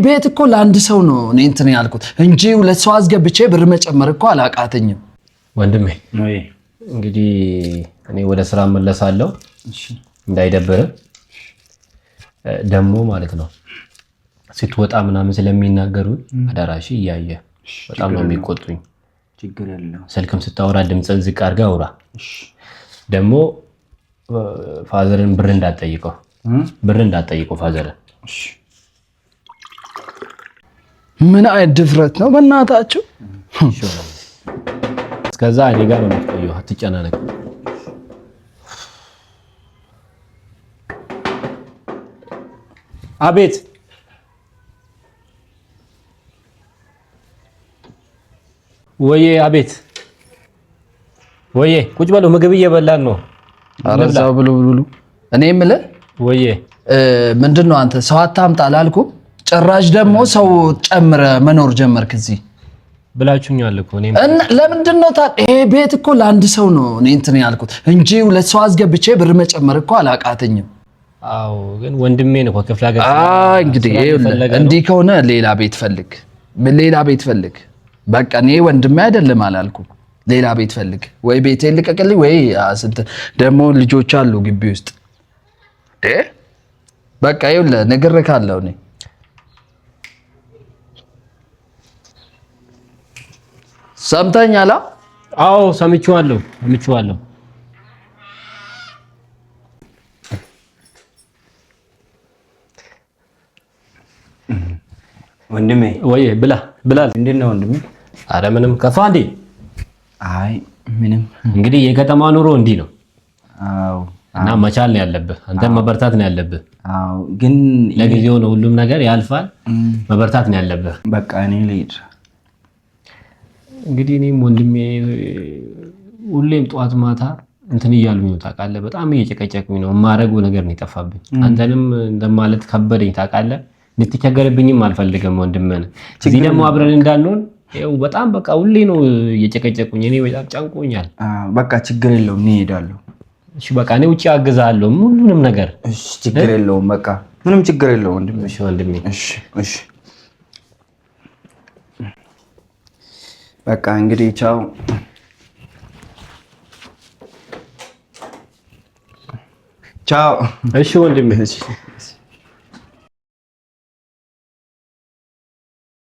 ቤት እኮ ለአንድ ሰው ነው እኔ እንትን ያልኩት እንጂ ሁለት ሰው አስገብቼ ብር መጨመር እኮ አላቃተኝም። ወንድሜ እንግዲህ እኔ ወደ ስራ መለሳለሁ። እሺ እንዳይደብር ደሞ ማለት ነው ስትወጣ ምናምን ስለሚናገሩ አዳራሽ እያየ በጣም ነው የሚቆጡኝ። ችግር የለም። ስልክም ስታወራ ድምጽን ዝቅ አድርጋ አውራ። እሺ ደሞ ፋዘርን ብር እንዳትጠይቀው ፋዘርን። እሺ ምን አይነት ድፍረት ነው በእናታችሁ? እስከዛ እኔ ጋር ነው የምትቆየው፣ አትጨናነቅ። አቤት ወዬ፣ አቤት ወዬ፣ ቁጭ በሉ፣ ምግብ እየበላን ነው። አረዛው ብሉ። እኔ የምልህ ወዬ ምንድነው አንተ ሰው አታምጣ አላልኩም? ጭራሽ ደግሞ ሰው ጨምረ መኖር ጀመርክ እዚህ ብላችሁኛል እኮ። እኔ ለምንድነው ይሄ ቤት እኮ ለአንድ ሰው ነው እኔ እንትን ያልኩት እንጂ ሁለት ሰው አስገብቼ ብር መጨመር እኮ አላቃተኝም። አዎ ግን ወንድሜ ነው ከክፍለ ሀገር። እንግዲህ እንዲህ ከሆነ ሌላ ቤት ፈልግ። በቃ እኔ ወንድሜ አይደለም አላልኩም። ሌላ ቤት ፈልግ፣ ወይ ቤቴን ልቀቅልኝ፣ ወይ ስንት ደግሞ ልጆች አሉ ግቢ ውስጥ። በቃ ይኸውልህ ነግሬሃለሁ እኔ። ሰምተኛል? አዎ ሰምቼዋለሁ። ወንድሜ ወይ ብላል። እንዴት ነው ወንድሜ? አረ ምንም ከፋ እንዴ? አይ ምንም። እንግዲህ የከተማ ኑሮ እንዲህ ነው። አዎ እና መቻል ነው ያለብህ፣ አንተ መበርታት ነው ያለብህ። አዎ ግን ለጊዜው ነው ሁሉም ነገር ያልፋል። መበርታት ነው ያለብህ። በቃ እኔ ልሂድ። እንግዲህ እኔም ወንድሜ ሁሌም ጠዋት ማታ እንትን እያሉኝ ነው ታውቃለህ። በጣም እየጨቀጨቁኝ ነው። የማደርገው ነገር ነው የጠፋብኝ። አንተንም እንደማለት ከበደኝ ታውቃለህ። ልትቸገርብኝም አልፈልግም ወንድሜን። እዚህ ደግሞ አብረን እንዳንሆን ይኸው በጣም በቃ ሁሌ ነው እየጨቀጨቁኝ። እኔ በጣም ጨንቆኛል። በቃ ችግር የለውም እኔ እሄዳለሁ። እሺ በቃ እኔ ውጪ አግዛለሁ ሁሉንም ነገር። እሺ ችግር የለውም በቃ ምንም ችግር የለውም ወንድሜ። እሺ ወንድሜ። እሺ በቃ እንግዲህ ቻው። ቻው። እሺ ወንድሜ።